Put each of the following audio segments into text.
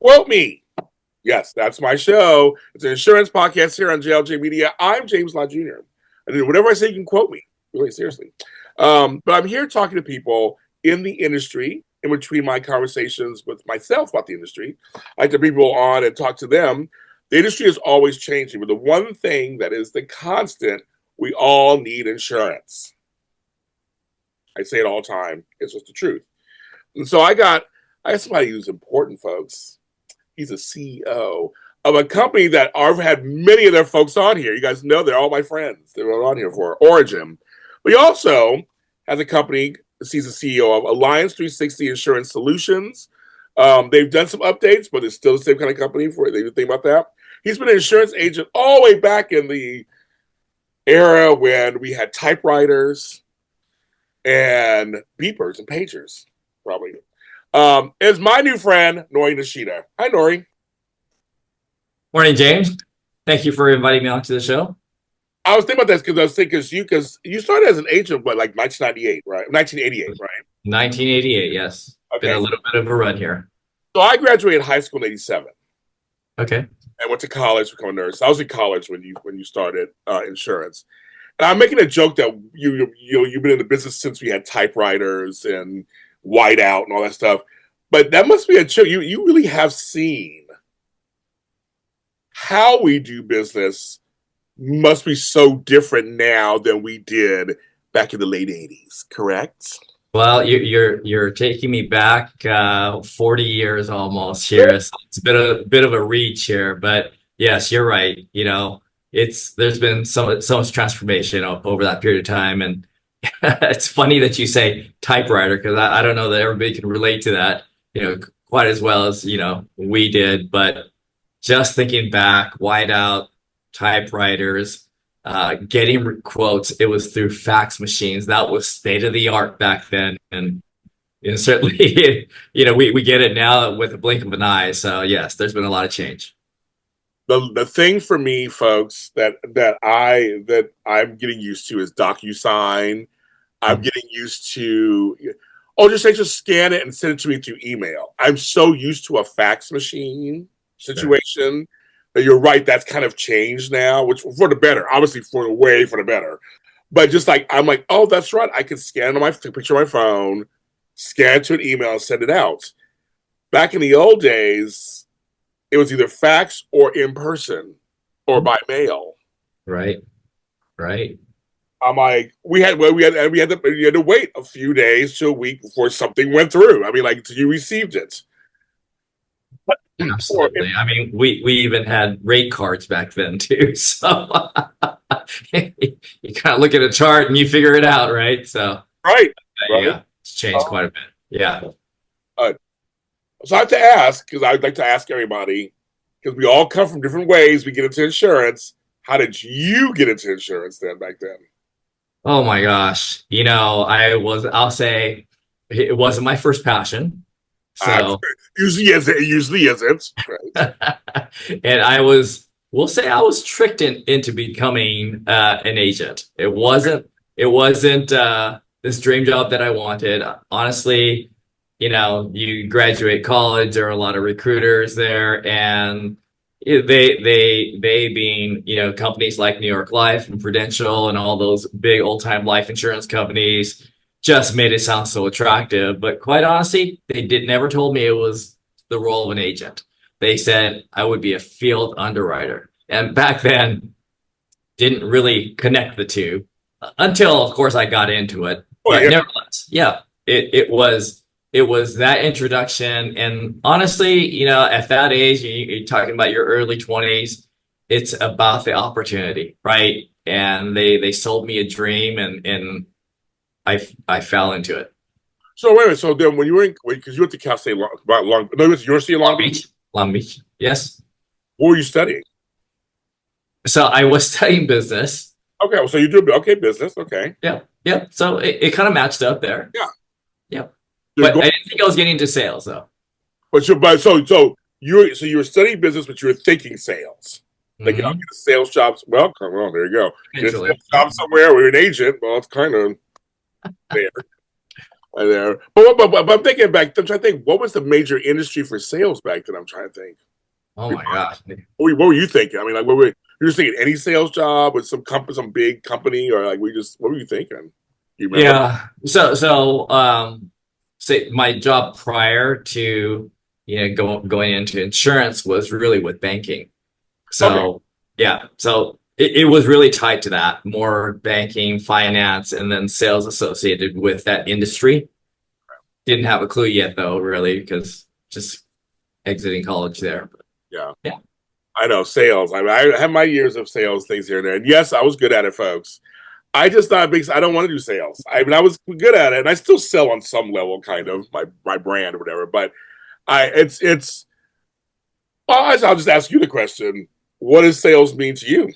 Quote me. Yes, that's my show. It's an insurance podcast here on JLJ Media. I'm James Law Jr. And whatever I say, you can quote me. Really, seriously. But I'm here talking to people in the industry in between my conversations with myself about the industry. I like to bring people on and talk to them. The industry is always changing, but the one thing that is the constant, we all need insurance. I say it all the time. It's just the truth. And so I got somebody who's important, folks. He's a CEO of a company that I've had many of their folks on here. You guys know they're all my friends. They're on here for Ori-gen. But he also has a company. He's the CEO of Alliance 360 Insurance Solutions. They've done some updates, but it's still the same kind of company. For they think about that. He's been an insurance agent all the way back in the era when we had typewriters and beepers and pagers, probably. Is my new friend Nori Nishida. Hi, Nori. Morning, James. Thank you for inviting me onto the show. I was thinking about this because I was thinking because you started as an agent, but like 1998, right? 1988, right? 1988, yes. Okay. Been a little bit of a run here. So I graduated high school in '87 Okay. and went to college to become a nurse. I was in college when you started insurance, and I'm making a joke that you've been in the business since we had typewriters and whiteout and all that stuff. But that must be a joke. You really have seen how we do business must be so different now than we did back in the late '80s, correct? Well, you're taking me back 40 years almost here. So it's a bit of a reach here, but yes, you're right. There's been so much transformation over that period of time, and it's funny that you say typewriter because I don't know that everybody can relate to that, quite as well as we did. But just thinking back, whiteout, typewriters, getting quotes, it was through fax machines. That was state of the art back then, and certainly, we get it now with a blink of an eye. So yes, there's been a lot of change. The thing for me, folks, that I'm getting used to is DocuSign. I'm getting used to, just scan it and send it to me through email. I'm so used to a fax machine situation that you're right. That's kind of changed now, which for the better, obviously for the better. But just like, I'm like, oh, that's right. I can scan on take a picture of my phone, scan it to an email and send it out. Back in the old days, it was either fax or in person or by mail. Right. Right. I'm like, we had to wait a few days to a week before something went through. I mean, like, until you received it. Absolutely. I mean, we even had rate cards back then too. So you kind of look at a chart and you figure it out, right? So right. Yeah, it's changed quite a bit. Yeah. So I have to ask, because I'd like to ask everybody, because we all come from different ways we get into insurance. How did you get into insurance then back then? Oh my gosh. I'll say it wasn't my first passion. So it usually isn't. Right. And we'll say I was tricked into becoming an agent. It wasn't this dream job that I wanted. Honestly, you graduate college, there are a lot of recruiters there, and they being, companies like New York Life and Prudential and all those big old time life insurance companies just made it sound so attractive. But quite honestly, they never told me it was the role of an agent. They said I would be a field underwriter. And back then, didn't really connect the two until, of course, I got into it. But nevertheless, yeah, it was that introduction. And honestly, at that age, you're talking about your early 20s, it's about the opportunity, right? And they sold me a dream, and I fell into it. So wait a minute. So then, when you were because you went to Cal State University of Long Beach. Long Beach, yes. What were you studying? So I was studying business. Okay, well, so you do business. Okay. Yeah. So it kind of matched up there. Yeah. But I didn't think I was getting into sales though. So you were studying business, but you were thinking sales. Like, get a sales jobs. Well, come on, there you go. Get a sales job somewhere. We're an agent. Well, it's kind of there. there. But I'm thinking back. I'm trying to think. What was the major industry for sales back then? I'm trying to think. Oh my gosh. What were you thinking? I mean, like, you just thinking any sales job with some big company, or like what were you thinking? You remember? Yeah. Say my job prior to going into insurance was really with banking. Okay, So yeah, so it was really tied to that, more banking, finance, and then sales associated with that industry. Didn't have a clue yet though, really, because just exiting college there. But yeah, yeah. I know sales. I mean, I have my years of sales things here and there, and yes, I was good at it, folks. I just not big. I don't want to do sales. I mean, I was good at it, and I still sell on some level, kind of my brand or whatever. But it's. Well, I'll just ask you the question: what does sales mean to you?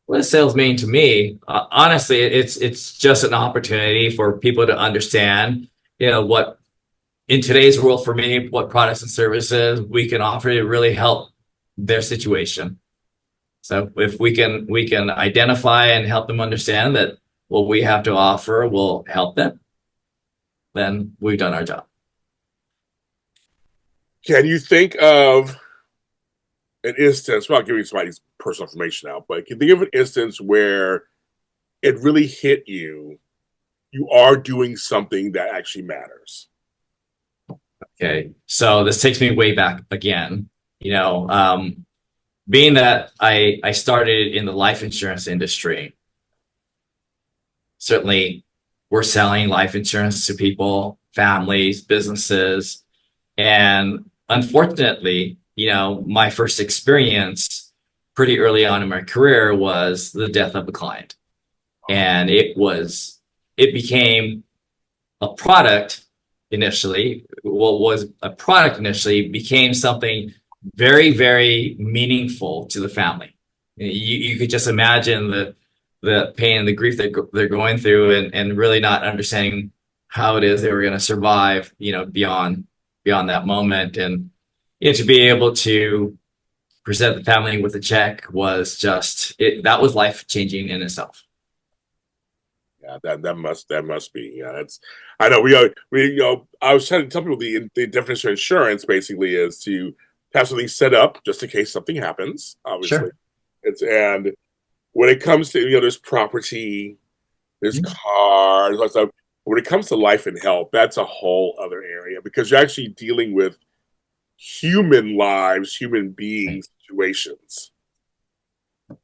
What does sales mean to me? Honestly, it's just an opportunity for people to understand, what in today's world for me, what products and services we can offer to really help their situation. So if we can identify and help them understand that what we have to offer will help them, then we've done our job. Can you think of an instance? Well, I'll give you somebody's personal information now, but can you think of an instance where it really hit you? You are doing something that actually matters. Okay. So this takes me way back again. Being that I started in the life insurance industry, certainly we're selling life insurance to people, families, businesses. And unfortunately, my first experience pretty early on in my career was the death of a client. And it became a product initially. What was a product initially became something very, very meaningful to the family. You could just imagine the pain and the grief that they're going through, and really not understanding how it is they were going to survive, beyond that moment. And to be able to present the family with a check was that was life changing in itself. Yeah, that must be. Yeah, that's. I know we. I was trying to tell people the definition of insurance basically is to have something set up just in case something happens. Obviously, Sure. and when it comes to there's property, there's Mhm. cars, like stuff. When it comes to life and health, that's a whole other area because you're actually dealing with human lives, human Right. beings, situations.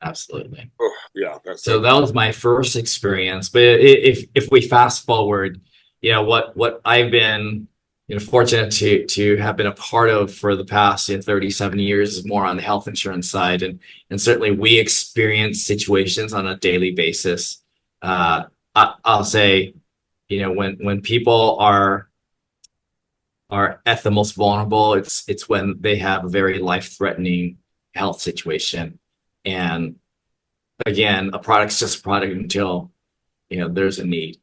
Absolutely. Oh, yeah, that's So it. that was my first experience. But if we fast forward, what I've been fortunate to have been a part of for the past 37 years is more on the health insurance side, and certainly we experience situations on a daily basis. I'll say, when people are at the most vulnerable, it's when they have a very life-threatening health situation. And again, a product's just a product until there's a need.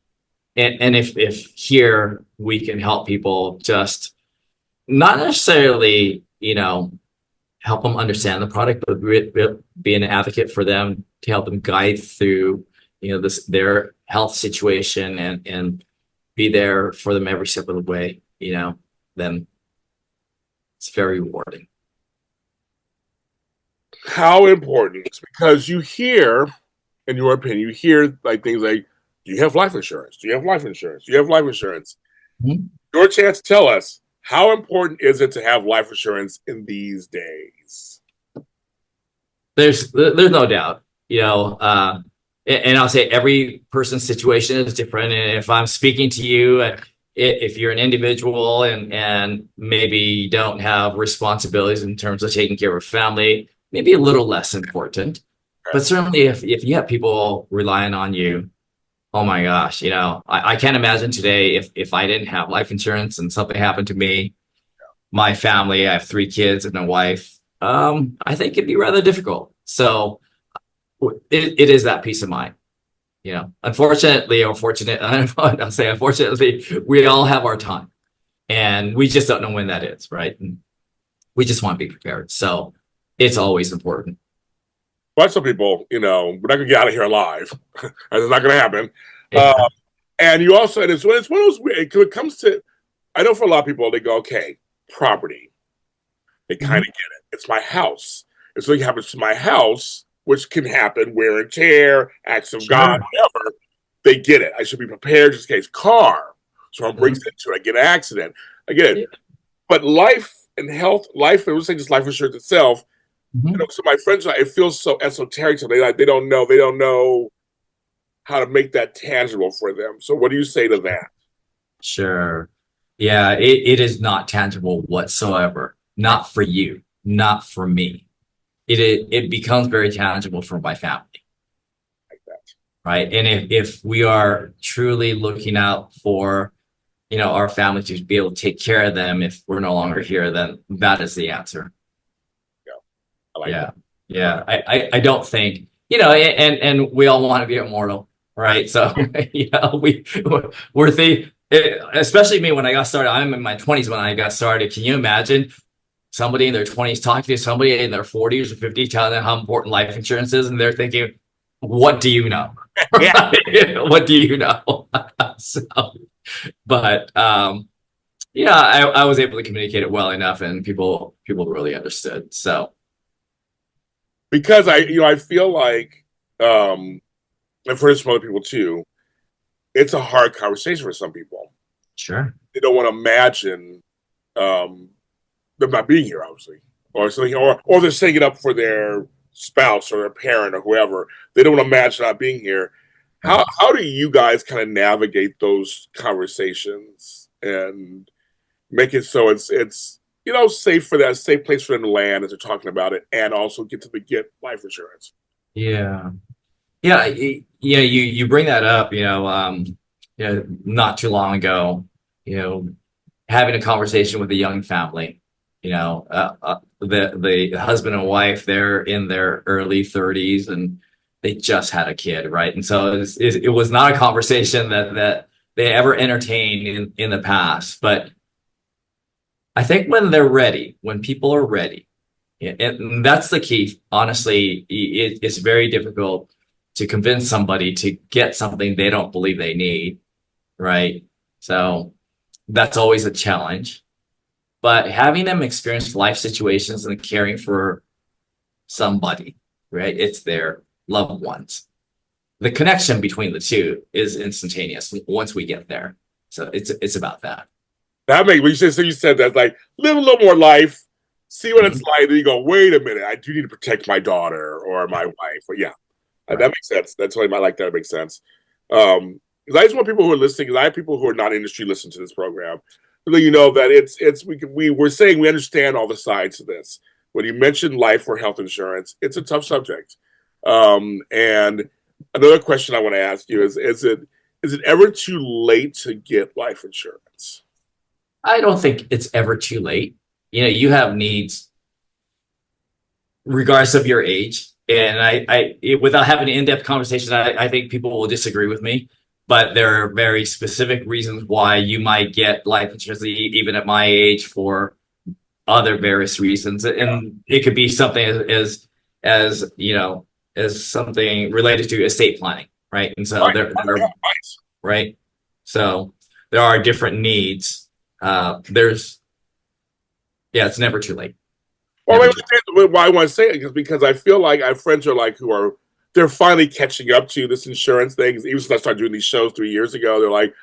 And if here we can help people, just not necessarily help them understand the product, but be an advocate for them to help them guide through their health situation, and be there for them every step of the way, then it's very rewarding. How important? Because you hear, in your opinion, you hear like things like, "Do you have life insurance? Do you have life insurance? Do you have life insurance?" Mhm. Your chance to tell us how important is it to have life insurance in these days? There's no doubt, and I'll say every person's situation is different. And if I'm speaking to you, if you're an individual and maybe you don't have responsibilities in terms of taking care of a family, maybe a little less important. Okay. But certainly if you have people relying on you, oh my gosh, I can't imagine today if I didn't have life insurance and something happened to me, my family, I have 3 kids and a wife. I think it'd be rather difficult. So it is that peace of mind. Unfortunately or fortunate, I'll say unfortunately, we all have our time, and we just don't know when that is, right? And we just want to be prepared. So it's always important. But some people, we're not gonna get out of here alive. That's not gonna happen. Uh, Yeah. And you also, and it's one of those weird, it comes to, I know for a lot of people, they go, okay, property. They kind of Mhm. get it. It's my house. If something happens to my house, which can happen, wear and tear, acts of God, Sure. whatever, they get it. I should be prepared just in case. Car. Someone breaks Mhm. into it, I get an accident. I get it. Yeah. But life and health, life, I would say just life insurance itself, Mhm. so my friends, it feels so esoteric to them. They don't know how to make that tangible for them. So what do you say to that? Sure. Yeah, it is not tangible whatsoever. Not for you, not for me. It becomes very tangible for my family, Like that. right? And if we are truly looking out for, our family to be able to take care of them if we're no longer here, then that is the answer. Yeah, I like that. Yeah. Yeah. I don't think, and we all want to be immortal, right? So, we're especially me when I got started, I'm in my 20s when I got started. Can you imagine somebody in their 20s talking to somebody in their 40s or 50s, telling them how important life insurance is? And they're thinking, what do you know? Yeah. What do you know? So, but, yeah, I was able to communicate it well enough and people really understood. So, Because I feel like, um, and for some other people too, it's a hard conversation for some people. sure. They don't want to imagine um, them not being here, obviously, or something, or they're setting it up for their spouse or their parent or whoever. They don't want to imagine not being here. How do you guys kind of navigate those conversations and make it so it's safe for that safe place for them to land as they're talking about it, and also get life insurance? Yeah. Yeah, yeah, you bring that up, not too long ago, you know, having a conversation with a young family, the husband and wife, they're in their early 30s and they just had a kid, right? And so it was not a conversation that they ever entertained in the past. But I think when they're ready, when people are ready, yeah, and that's the key. Honestly, it's very difficult to convince somebody to get something they don't believe they need, right? So that's always a challenge. But having them experience life situations and caring for somebody, right? It's their loved ones. The connection between the two is instantaneous once we get there. So it's about that. That makes you said that, like, live a little more life, see what it's Mhm. like. Then you go, wait a minute, I do need to protect my daughter or my wife. But yeah, that Right. makes sense. That's why I like that. It makes sense. Because I just want people who are listening. Because I have people who are not industry listen to this program, so that you know that we're saying we understand all the sides of this. When you mention life or health insurance, it's a tough subject. And another question I want to ask you is it ever too late to get life insurance? I don't think it's ever too late. You have needs regardless of your age. And without having an in-depth conversation, I think people will disagree with me. But there are very specific reasons why you might get life insurance, even at my age, for other various reasons. And it could be something as as something related to estate planning, right? And so Right. there Yeah, are, right. So there are different needs. There's Yeah, it's never too late. well, Never too why I want to say it is because I feel like I have friends are like they're finally catching up to this insurance thing. Even since I started doing these shows 3 years ago, they're like,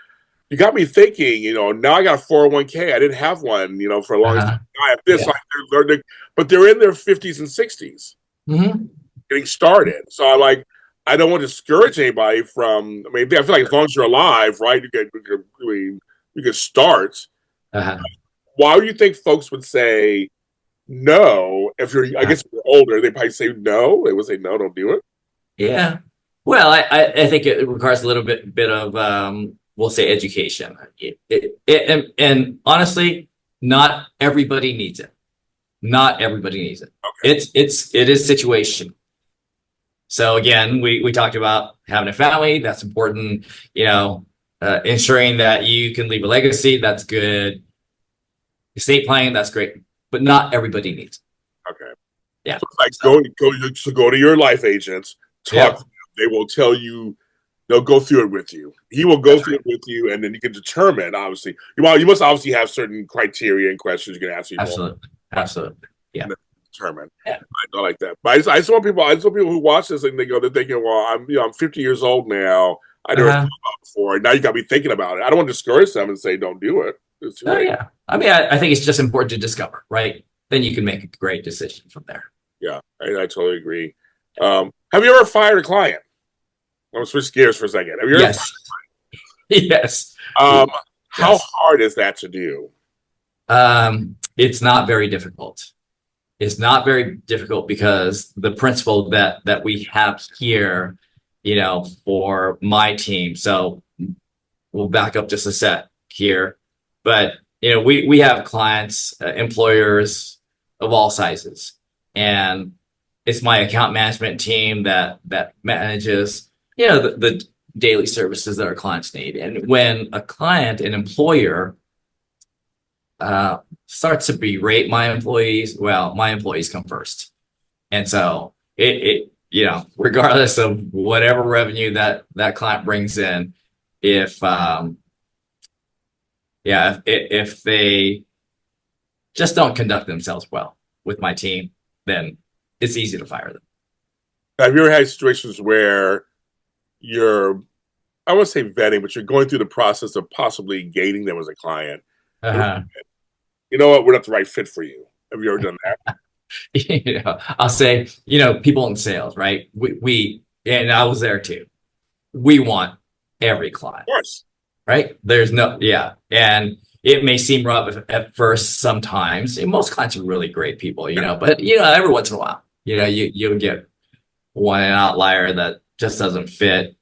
you got me thinking. Now I got a 401k. I didn't have one. For a late. longest time. Now I have this. Yeah. So but they're in their 50s and 60s, Hmm. getting started. So I don't want to discourage anybody from. I mean, I feel like as long as you're alive, right, you can start. Uh-huh. Why do you think folks would say no? If you're, I Uh-huh. guess, if you're older, they probably say no. They would say no, don't do it. Yeah. Well, I think it requires a little bit of we'll say education. And honestly, not everybody needs it. Not everybody needs it. Okay. It is situation. So again, we talked about having a family. That's important. Ensuring that you can leave a legacy. That's good. Estate planning. That's great. But not everybody needs it. Okay. Yeah. So it's like So go to your life agents, talk yeah. to them. They will tell you they'll go through it with you. He will go through it with you, and then you can determine. Obviously, you must obviously have certain criteria and questions you can ask people. Absolutely, yeah. Determine. Yeah. I like that. But I just want people. Who watch this and they're thinking, well, I'm 50 years old now. I never thought about it before. Now you got to be thinking about it. I don't want to discourage them and say don't do it. It's too late. Yeah. I mean, I think it's just important to discover, right? Then you can make a great decision from there. Yeah, I totally agree. Have you ever fired a client? I'm gonna switch gears for a second. Have you ever? Yes. Yes. How hard is that to do? It's not very difficult. It's not very difficult because the principle that we have here, for my team. So we'll back up just a set here, but we have clients, employers of all sizes, and it's my account management team that manages the daily services that our clients need. And when a client, an employer, starts to berate my employees, well, my employees come first. And so it regardless of whatever revenue that client brings in, if they just don't conduct themselves well with my team, then it's easy to fire them. Have you ever had situations where you're, I won't say vetting, but you're going through the process of possibly gaining them as a client? You know what? We're not the right fit for you. Have you ever done that? I'll say, people in sales, right? We and I was there too. We want every client. Of course. Right? And it may seem rough at first sometimes. And most clients are really great people, but every once in a while, you'll get one outlier that just doesn't fit.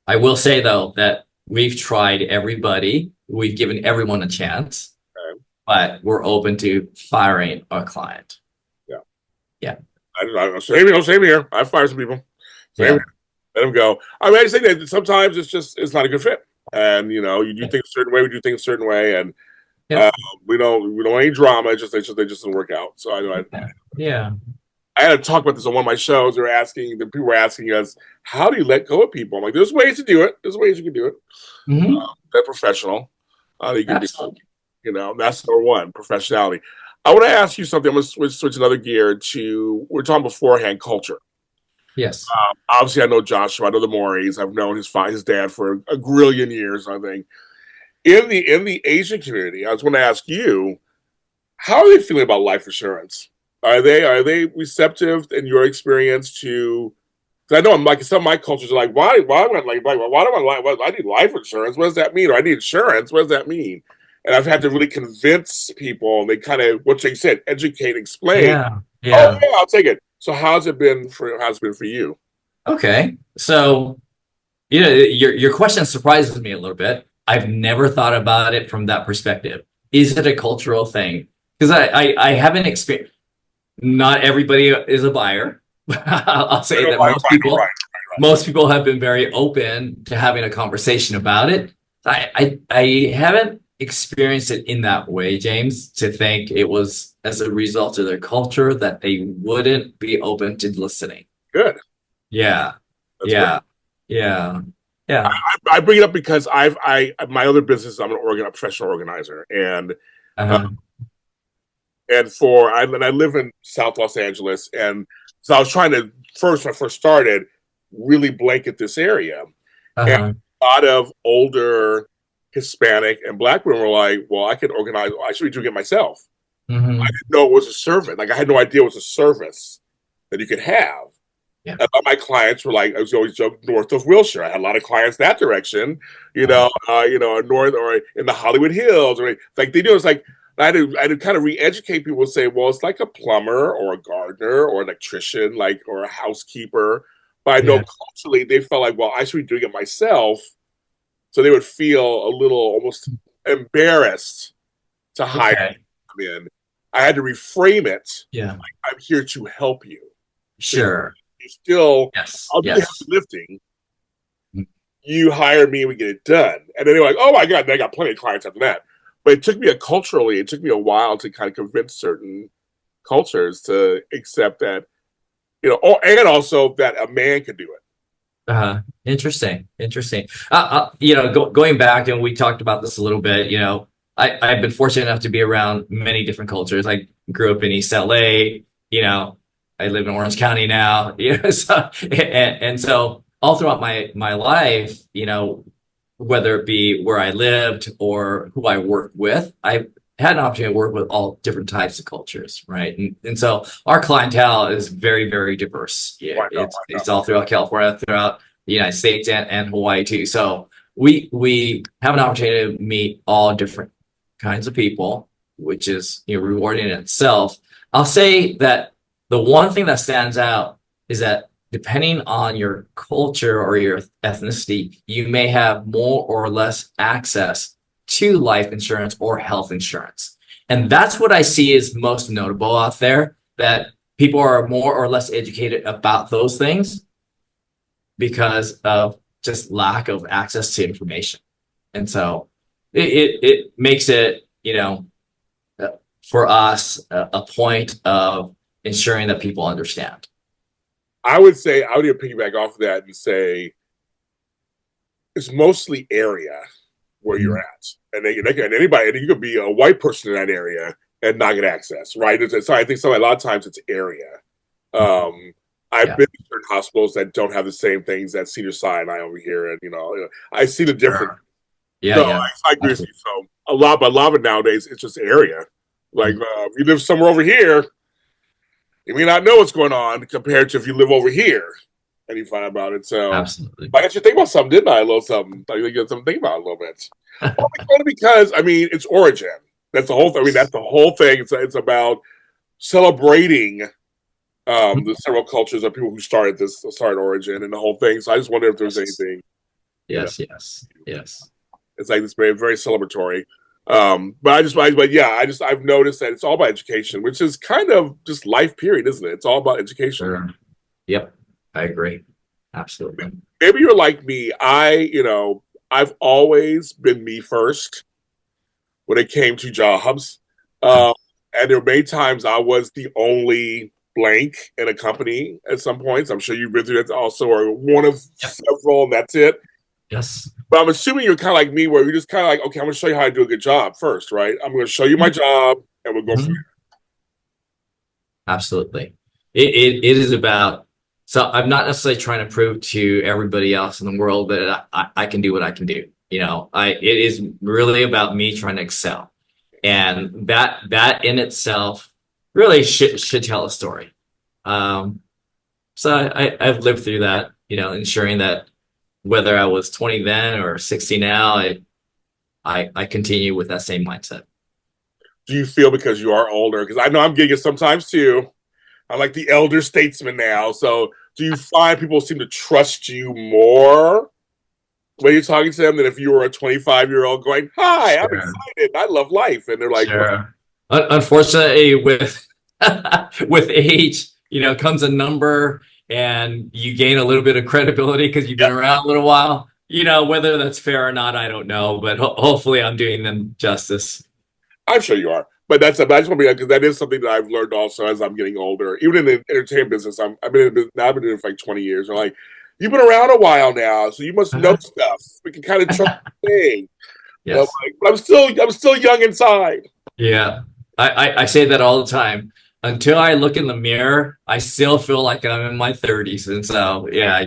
I will say though that we've tried everybody. We've given everyone a chance. But we're open to firing a client. Yeah. Same here. I fire some people. Let them go. I mean, I just think that sometimes it's not a good fit. And you do things a certain way, we do things a certain way, and we don't want any drama. It just doesn't work out. So I had to talk about this on one of my shows. People were asking us, how do you let go of people? I'm like, there's ways to do it. There's ways you can do it. Mm-hmm. They're professional. You can Absolutely. That's number one, professionality. I want to ask you something. I'm going to switch another gear to, we were talking beforehand, culture. Yes. Obviously, I know Joshua. I know the Moris. I've known his dad for a grillion years, I think. In the Asian community, I was going to ask you, how are they feeling about life insurance? Are they receptive in your experience to? Because I know some of my cultures are like, why do I need life insurance? What does that mean? Or I need insurance. What does that mean? And I've had to really convince people. They kind of, what you said, educate, explain. Yeah. Oh yeah, I'll take it. So how's it been for you? Okay. So, your question surprises me a little bit. I've never thought about it from that perspective. Is it a cultural thing? Because I haven't experienced. Not everybody is a buyer. I'll say that most people have been very open to having a conversation about it. I haven't experienced it in that way, James, to think it was as a result of their culture that they wouldn't be open to listening. Good. Yeah. That's yeah. Good. Yeah. Yeah. I bring it up because my other business, I'm a professional organizer, and and I live in South Los Angeles, and so I was trying to when I first started, really blanket this area, and a lot of older Hispanic and Black women were like, "Well, I could organize. I should be doing it myself." Mm-hmm. I didn't know it was a service. Like I had no idea it was a service that you could have. Yeah. My clients were like, I was always joking, north of Wilshire. I had a lot of clients that direction, north or in the Hollywood Hills, or like they do. It's like I had to kind of re-educate people and say, well, it's like a plumber or a gardener or an electrician, or a housekeeper. But I know culturally they felt like, well, I should be doing it myself. So they would feel a little almost embarrassed to hire me in. I had to reframe it. Yeah. Like, I'm here to help you. Sure. You still, yes. I'll do the heavy lifting. You hire me and we get it done. And then they're like, oh my God, I got plenty of clients after that. But it took me a while to kind of convince certain cultures to accept that, and also that a man could do it. Interesting. Interesting. Going back, and we talked about this a little bit, I've been fortunate enough to be around many different cultures. I grew up in East LA, I live in Orange County now, and so all throughout my life, whether it be where I lived or who I worked with, I had an opportunity to work with all different types of cultures, right? And so our clientele is very, very diverse. Yeah, Why not? it's all throughout California, throughout the United States and Hawaii too. So we have an opportunity to meet all different kinds of people, which is rewarding in itself. I'll say that the one thing that stands out is that depending on your culture or your ethnicity, you may have more or less access to life insurance or health insurance. And that's what I see is most notable out there, that people are more or less educated about those things because of just lack of access to information. And so it makes it, for us, a point of ensuring that people understand. I would say I would even piggyback off of that and say it's mostly area where you're at, and they can anybody, and you could be a white person in that area and not get access, right? So I think a lot of times it's area. I've been to certain hospitals that don't have the same things that Senior Sinai over here, and I see the difference. Sure. Yeah, So yeah. I agree with you. So a lot of it nowadays it's just area. Like if you live somewhere over here, you may not know what's going on compared to if you live over here and you find out about it. So Absolutely. I got you think about something, didn't I? A little something. I got something to think about a little bit. Only because it's Ori-gen. That's the whole. That's the whole thing. It's about celebrating the several cultures of people who started Ori-gen and the whole thing. So I just wonder if there's anything. Yes. It's like this very very celebratory. I've noticed that it's all about education, which is kind of just life period, isn't it? It's all about education. Sure. Yep, I agree. Absolutely. Maybe you're like me. I've always been me first when it came to jobs. And there were many times I was the only blank in a company at some points. I'm sure you've been through that also, or one of several, and that's it. Yes. But I'm assuming you're kind of like me, where you're just kind of like, okay, I'm going to show you how to do a good job first, right? I'm going to show you my job, and we'll go from there. Absolutely. It is about, so I'm not necessarily trying to prove to everybody else in the world that I can do what I can do. It is really about me trying to excel. And that in itself really should tell a story. So I've lived through that, ensuring that whether I was 20 then or 60 now, I continue with that same mindset. Do you feel because you are older? Because I know I'm getting it sometimes too. I'm like the elder statesman now. So do you find people seem to trust you more when you're talking to them than if you were a 25-year-old going, "Hi, I'm excited. I love life," and they're like, sure. Unfortunately, with with age, comes a number, and you gain a little bit of credibility because you've been around a little while. Whether that's fair or not, I don't know, but hopefully, I'm doing them justice. I'm sure you are. But I just want to be because that is something that I've learned also as I'm getting older. Even in the entertainment business, I've been doing it for like 20 years. They're like, you've been around a while now, so you must know stuff. We can kind of trust the thing. Yes. But I'm still young inside. Yeah, I say that all the time. Until I look in the mirror, I still feel like I'm in my 30s, and so yeah.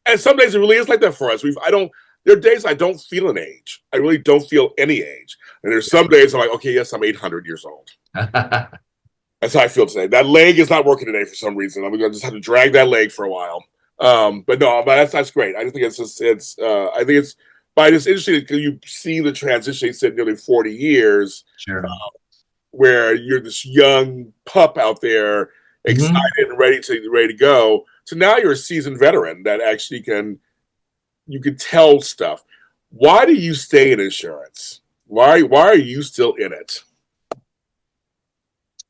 And some days it really is like that for us. There are days I don't feel an age. I really don't feel any age. And there's some days I'm like, okay, yes, I'm 800 years old. That's how I feel today. That leg is not working today for some reason. I'm gonna just have to drag that leg for a while. But that's great. I just think I think it's interesting because you see the transition. He said nearly 40 years, Sure. Where you're this young pup out there, excited and ready to go. So now you're a seasoned veteran that actually you can tell stuff. Why do you stay in insurance? Why are you still in it?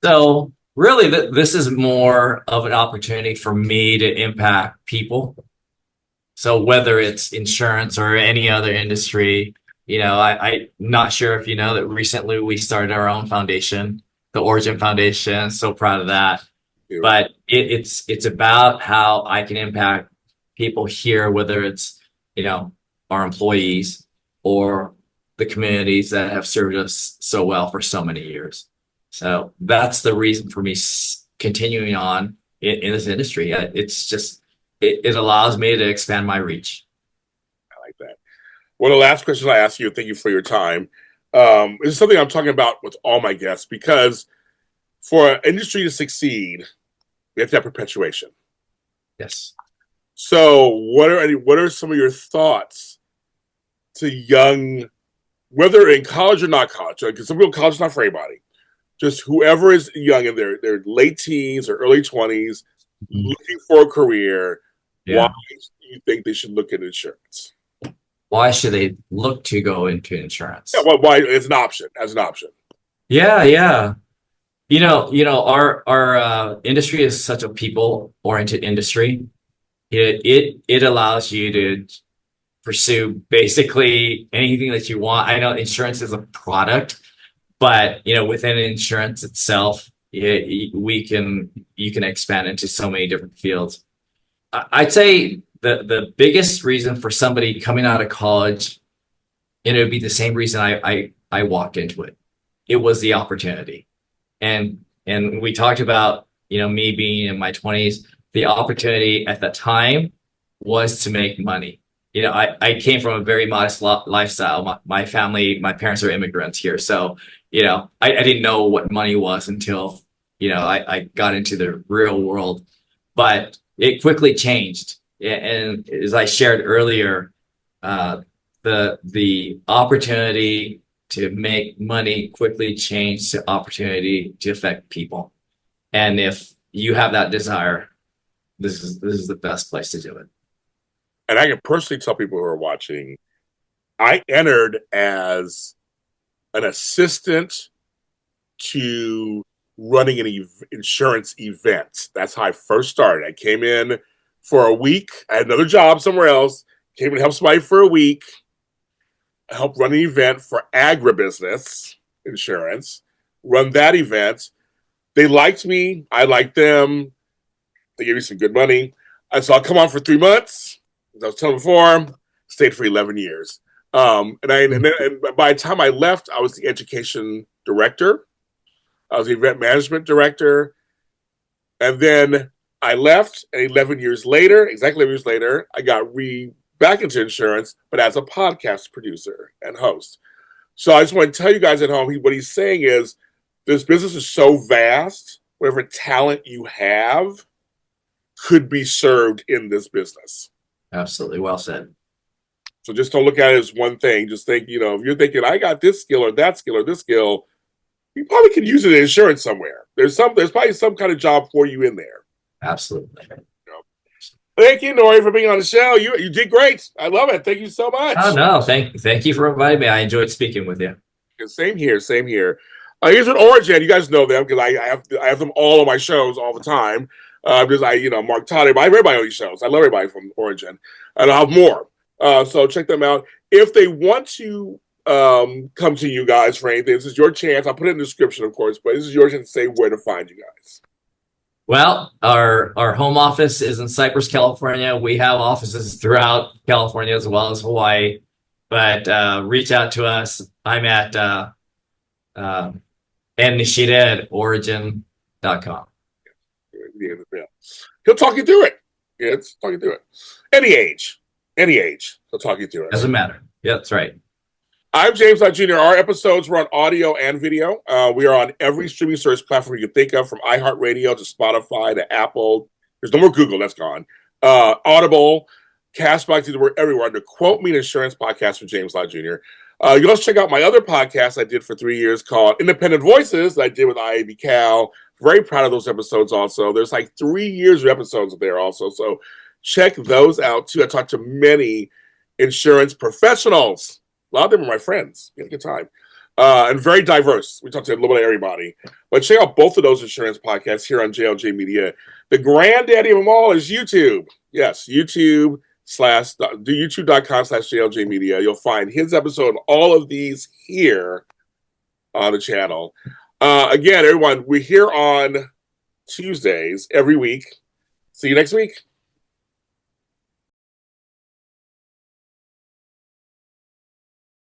So really, this is more of an opportunity for me to impact people. So whether it's insurance or any other industry, I'm not sure if you know that recently we started our own foundation, the Ori-gen Foundation. So proud of that. Yeah. But it's about how I can impact people here, whether it's, our employees or the communities that have served us so well for so many years. So that's the reason for me continuing on in this industry. It's just, it allows me to expand my reach. I like that. One of the last questions I ask you, thank you for your time. This is something I'm talking about with all my guests, because for an industry to succeed, we have to have perpetuation. Yes. So what are some of your thoughts to young, whether in college or not college, because some people college is not for everybody, just whoever is young in their late teens or early 20s, looking for a career, why Yeah. do you think they should look at insurance? Why should they look to go into Yeah, insurance? well, why as an option, Yeah, yeah. Our industry is such a people-oriented industry. It allows you to pursue basically anything that you want. I know insurance is a product, but within insurance itself, you can expand into so many different fields. I'd say the biggest reason for somebody coming out of college, and it would be the same reason I walked into it. It was the opportunity. And we talked about, me being in my 20s, the opportunity at the time was to make money. I came from a very modest lifestyle. My family, my parents are immigrants here. So, I didn't know what money was until, I got into the real world. But it quickly changed. And as I shared earlier, the opportunity to make money quickly changed to opportunity to affect people. And if you have that desire, this is the best place to do it. and I can personally tell people who are watching, I entered as an assistant to running an insurance event. That's how I first started. I came in for a week. I had another job somewhere else. Came in to help somebody for a week. I helped run an event for agribusiness insurance. Run that event. They liked me. I liked them. They gave me some good money. So I'll come on for 3 months. As I was telling before, stayed for 11 years. And by the time I left, I was the education director. I was the event management director. And then I left, and 11 years later, exactly 11 years later, I got back into insurance, but as a podcast producer and host. So I just want to tell you guys at home, what he's saying is this business is so vast, whatever talent you have could be served in this business. Absolutely. Well said. So just don't look at it as one thing. Just think, if you're thinking, I got this skill or that skill or this skill, you probably can use it in insurance somewhere. There's probably some kind of job for you in there. Absolutely. Thank you, Nori, for being on the show. You did great. I love it. Thank you so much. Oh no, thank you for inviting me. I enjoyed speaking with you. Same here. Same here. Here's an Ori-gen. You guys know them because I have them all on my shows all the time. Because Mark Todd, I have everybody on these shows. I love everybody from Ori-gen, and I'll have more. So check them out. If they want to come to you guys for anything, this is your chance. I'll put it in the description, of course, but this is your chance to say where to find you guys. Well, our home office is in Cypress, California. We have offices throughout California as well as Hawaii. But reach out to us. I'm at Nishida at Ori-gen.com. He'll talk you through it. Yeah, talk you through it. Any age, he'll talk you through it. Doesn't matter. Yeah, that's right. I'm James Lott Jr. Our episodes were on audio and video. We are on every streaming service platform you can think of, from iHeartRadio to Spotify to Apple. There's no more Google. That's gone. Audible, Castbox, we're everywhere under Quote Me Insurance Podcast with James Lott Jr. You can also check out my other podcast I did for 3 years called Independent Voices that I did with IAB Cal. Very proud of those episodes also. There's like 3 years of episodes there also. So check those out too. I talked to many insurance professionals. A lot of them are my friends. We had a good time. And very diverse. We talked to a little bit of everybody. But check out both of those insurance podcasts here on JLJ Media. The granddaddy of them all is YouTube. Yes, YouTube.com/JLJ Media. You'll find his episode and all of these here on the channel. Again, everyone, we're here on Tuesdays every week. See you next week.